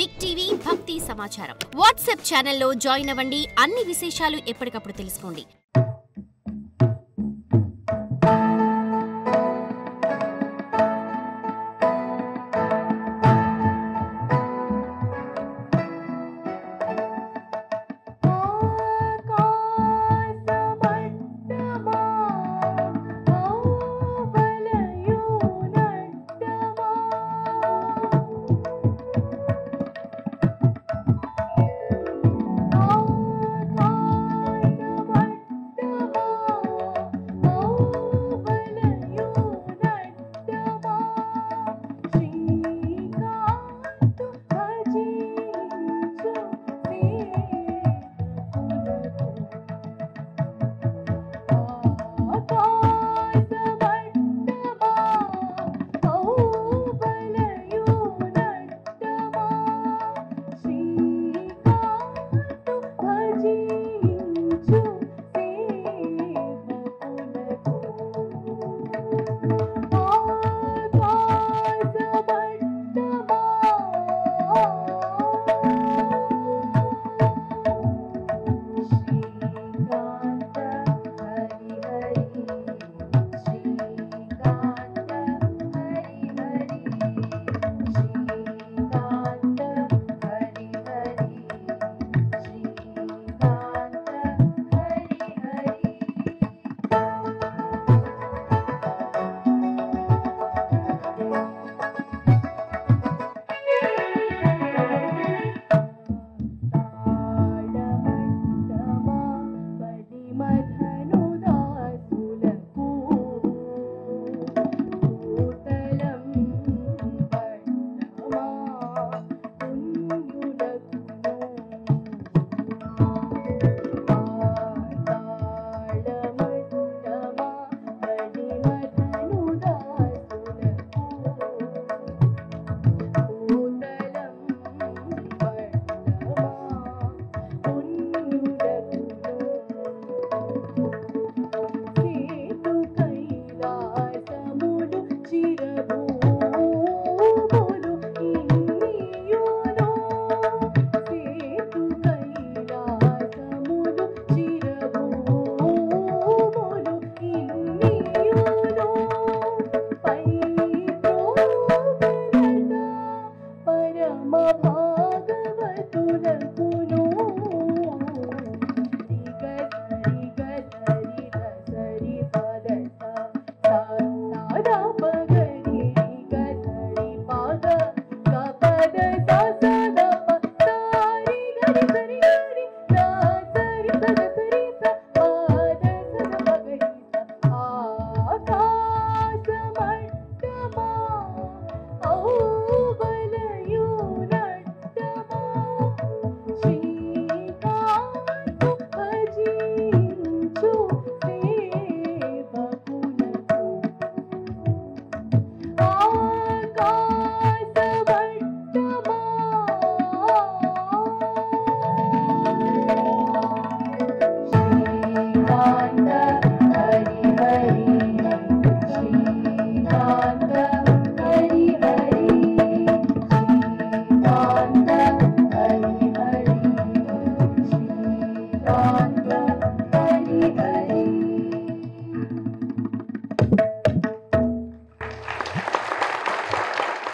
Big TV భక్తి సమాచారం WhatsApp ఛానల్లో జాయిన్ అవ్వండి. అన్ని విశేషాలు ఎప్పటికప్పుడు తెలుసుకోండి.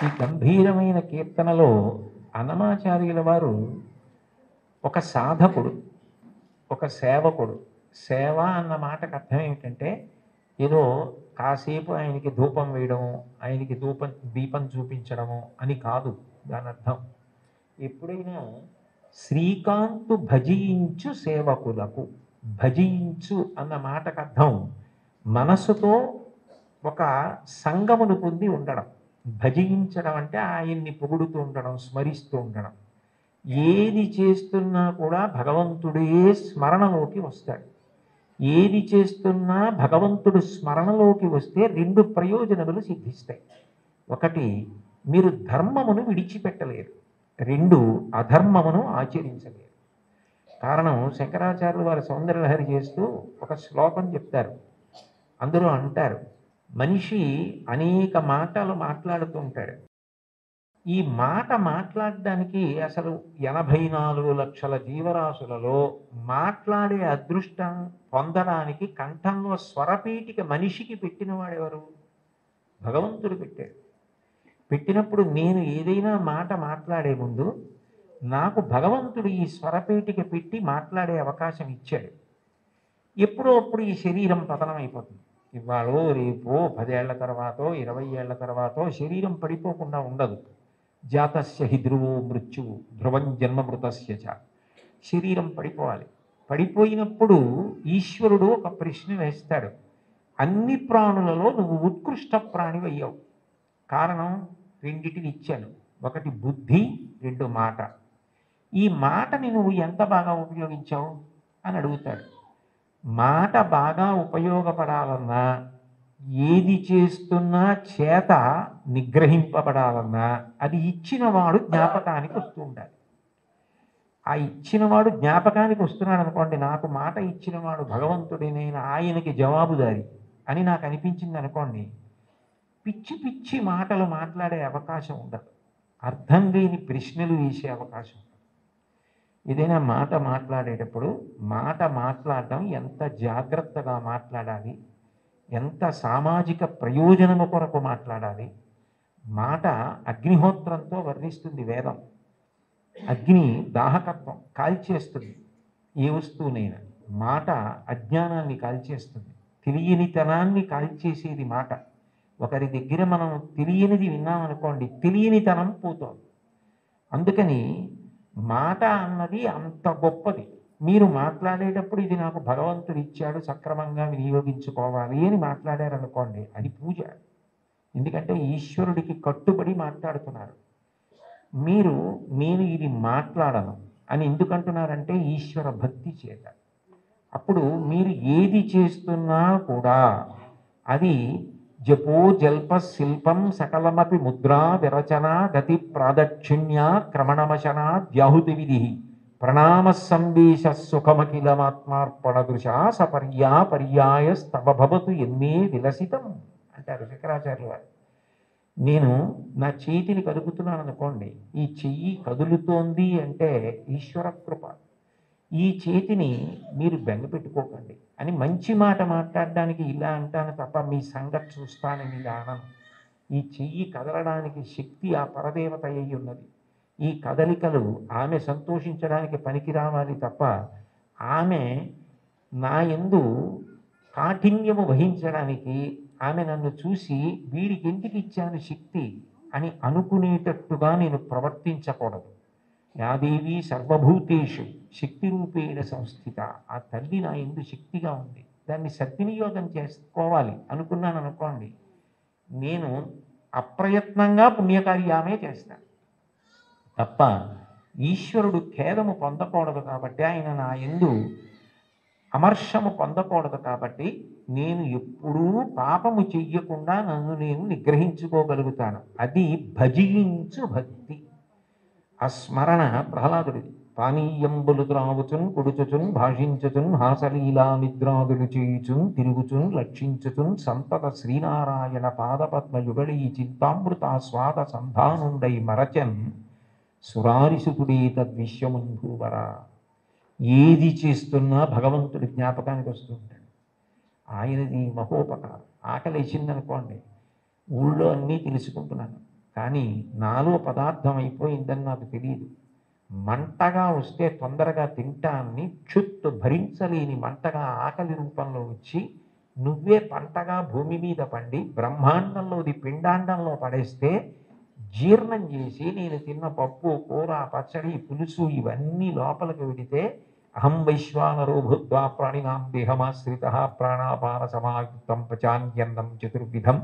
ఈ గంభీరమైన కీర్తనలో అన్నమాచార్యుల వారు ఒక సాధకుడు, ఒక సేవకుడు. సేవ అన్న మాటకు అర్థం ఏమిటంటే ఏదో కాసేపు ఆయనకి ధూపం వేయడము, ఆయనకి దీపం చూపించడము అని కాదు దాని అర్థం. ఎప్పుడైనా శ్రీకాంతు భజించు సేవకులకు, భజించు అన్న మాటకు అర్థం మనసుతో ఒక సంగమును పొంది ఉండడం. భజించడం అంటే ఆయన్ని పొగుడుతూ ఉండడం, స్మరిస్తూ ఉండడం. ఏది చేస్తున్నా కూడా భగవంతుడే స్మరణలోకి వస్తాడు. ఏది చేస్తున్నా భగవంతుడు స్మరణలోకి వస్తే రెండు ప్రయోజనములు సిద్ధిస్తాయి. ఒకటి, మీరు ధర్మమును విడిచిపెట్టలేరు. రెండు, అధర్మమును ఆచరించలేరు. కారణం, శంకరాచార్యులు వారి సౌందర్యలహరి చేస్తూ ఒక శ్లోకం చెప్తారు. అందులో అంటారు, మనిషి అనేక మాటలు మాట్లాడుతూ ఉంటాడు. ఈ మాట మాట్లాడడానికి అసలు 84 లక్షల జీవరాశులలో మాట్లాడే అదృష్టం పొందడానికి కంఠంలో స్వరపీఠిక మనిషికి పెట్టినవాడెవరు? భగవంతుడు పెట్టాడు. పెట్టినప్పుడు నేను ఏదైనా మాట మాట్లాడే ముందు నాకు భగవంతుడు ఈ స్వరపేటిక పెట్టి మాట్లాడే అవకాశం ఇచ్చాడు. ఎప్పుడో అప్పుడు ఈ శరీరం పతనం అయిపోతుంది. ఇవాళో రేపో 10 ఏళ్ల తర్వాతో 20 ఏళ్ల తర్వాతో శరీరం పడిపోకుండా ఉండదు. జాతస్య హి ధ్రువో మృత్యువు ధ్రువం జన్మమృతస్య చ. శరీరం పడిపోవాలి. పడిపోయినప్పుడు ఈశ్వరుడు ఒక ప్రశ్న వేస్తాడు. అన్ని ప్రాణులలో నువ్వు ఉత్కృష్ట ప్రాణివి అయ్యావు. కారణం రెండిటిని ఇచ్చాను. ఒకటి బుద్ధి, 2 మాట. ఈ మాటని నువ్వు ఎంత బాగా ఉపయోగించావు అని అడుగుతాడు. మాట బాగా ఉపయోగపడాలన్నా, ఏది చేస్తున్నా చేత నిగ్రహింపబడాలన్నా అది ఇచ్చినవాడు జ్ఞాపకానికి వస్తూ ఉండాలి. ఆ ఇచ్చినవాడు జ్ఞాపకానికి వస్తున్నాడు అనుకోండి, నాకు మాట ఇచ్చినవాడు భగవంతుడి, నేను ఆయనకి జవాబుదారి అని నాకు అనిపించింది అనుకోండి, పిచ్చి పిచ్చి మాటలు మాట్లాడే అవకాశం ఉండదు. అర్థం లేని ప్రశ్నలు వేసే అవకాశం ఉండదు. ఏదైనా మాట మాట్లాడేటప్పుడు మాట మాట్లాడడం ఎంత జాగ్రత్తగా మాట్లాడాలి, ఎంత సామాజిక ప్రయోజనము కొరకు మాట్లాడాలి. మాట అగ్నిహోత్రంతో వర్ణిస్తుంది వేదం. అగ్ని దాహకత్వం కాల్చేస్తుంది ఏ వస్తువునైనా. మాట అజ్ఞానాన్ని కాల్చేస్తుంది, తెలియనితనాన్ని కాల్చేసేది మాట. ఒకరి దగ్గర మనం తెలియనిది విన్నామనుకోండి, తెలియనితనం పోతుంది. అందుకని మాట అన్నది అంత గొప్పది. మీరు మాట్లాడేటప్పుడు ఇది నాకు భగవంతుడు ఇచ్చాడు, సక్రమంగా వినియోగించుకోవాలి అని మాట్లాడారనుకోండి, అది పూజ. ఎందుకంటే ఈశ్వరుడికి కట్టుబడి మాట్లాడుతున్నారు. మీరు నేను ఇది మాట్లాడను అని ఎందుకంటున్నారంటే ఈశ్వర భక్తి చేత. అప్పుడు మీరు ఏది చేస్తున్నా కూడా అది జపో జల్ప శిల్పం సకలమపి ముద్రా విరచన గతి ప్రాదక్షిణ్య క్రమణమశన ద్యాహుతి విధి ప్రణామ సంవేశ సుఖమఖిలమాత్మార్పణ దృశ సపర్యా పర్యాయ స్తవ భవతు ఎన్నే విలసితం అంటారు శంకరాచార్యుల వారు. నేను నా చేతిని కదుపుతున్నాను అనుకోండి, ఈ చెయ్యి కదులుతోంది అంటే ఈశ్వర కృప. ఈ చేతిని మీరు బెంగపెట్టుకోకండి అని మంచి మాట మాట్లాడడానికి ఇలా అంటాను తప్ప మీ సంగతి చూస్తానని ఇలా అనను. ఈ చెయ్యి కదలడానికి శక్తి ఆ పరదేవత అయి ఉన్నది. ఈ కదలికలు ఆమె సంతోషించడానికి పనికి రావాలి తప్ప ఆమె నా యందు కాఠిన్యము వహించడానికి, ఆమె నన్ను చూసి వీడికి ఎందుకు ఇచ్చాను శక్తి అని అనుకునేటట్టుగా నేను ప్రవర్తించకూడదు. యాదేవి సర్వభూతేషు శక్తి రూపేణ సంస్థిత. ఆ తల్లి నా యందు శక్తిగా ఉంది, దాన్ని సద్వినియోగం చేసుకోవాలి అనుకున్నాను అనుకోండి, నేను అప్రయత్నంగా పుణ్యకార్యామే చేస్తాను తప్ప ఈశ్వరుడు ఖేదము పొందకూడదు. కాబట్టి ఆయన నా యందు అమర్షము పొందకూడదు. కాబట్టి నేను ఎప్పుడూ పాపము చెయ్యకుండా నన్ను నేను నిగ్రహించుకోగలుగుతాను. అది భజించు భక్తి. ఆ స్మరణ ప్రహ్లాదుడిది. పానీయంబులు త్రావుచున్ కుడుచుచున్ భాషించుచున్ హాసలీలా నిద్రాదులు చేయుచున్ తిరుగుచున్ లక్షించుచున్ సంతత శ్రీనారాయణ పాదపద్మ యుగళీ చింతామృత స్వాద సంధానుండై మరచన్ సురారిసుతుడే తద్విశ్వమున్ భూవర. ఏది చేస్తున్నా భగవంతుడి జ్ఞాపకానికి వస్తూ ఉంటాడు. ఆయనది మహోపకారం. ఆకలేసిందనుకోండి, ఊళ్ళో అన్నీ తెలుసుకుంటున్నాను కానీ నాలో పదార్థం అయిపోయిందని నాకు తెలియదు. మంటగా వస్తే తొందరగా తింటాన్ని క్షుత్తు భరించలేని మంటగా ఆకలి రూపంలో వచ్చి నువ్వే పంటగా భూమి మీద పండి బ్రహ్మాండంలోది పిండాండంలో పడేస్తే జీర్ణం చేసి నేను తిన్న పప్పు కూర పచ్చడి పులుసు ఇవన్నీ లోపలికి వెడితే అహం వైశ్వానరో భూత్వా ప్రాణినాం దేహమాశ్రిత ప్రాణాపాన సమాయుక్తం పచాన్యన్నం చతుర్విధం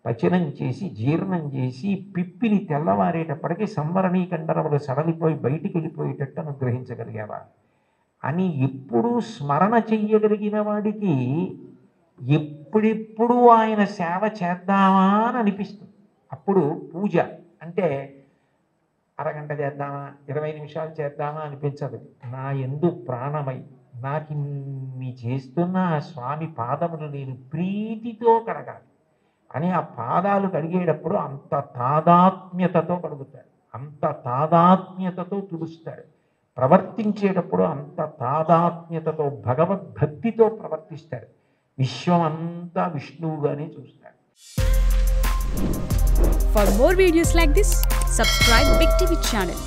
పచనం చేసి జీర్ణం చేసి పిప్పిని తెల్లవారేటప్పటికీ సంవరణీకండరములు సడలిపోయి బయటికి వెళ్ళిపోయేటట్టు అనుగ్రహించగలిగేవా అని ఎప్పుడూ స్మరణ చెయ్యగలిగిన వాడికి ఎప్పుడెప్పుడు ఆయన సేవ చేద్దామా అని అనిపిస్తుంది. అప్పుడు పూజ అంటే అరగంట చేద్దామా 20 నిమిషాలు చేద్దామా అనిపించదు. నా యందు ప్రాణమై నాకు ఇన్ని చేస్తున్న ఆ స్వామి పాదములు నేను ప్రీతితో కడగాలి. అని ఆ పాదాలు కడిగేటప్పుడు అంత తాదాత్మ్యతతో కడుగుతాడు, అంత తాదాత్మ్యతతో తుడుస్తాడు. ప్రవర్తించేటప్పుడు అంత తాదాత్మ్యతతో భగవద్భక్తితో ప్రవర్తిస్తాడు. విశ్వం అంతా విష్ణువుగానే చూస్తాడు. For more videos like this, subscribe Big TV channel.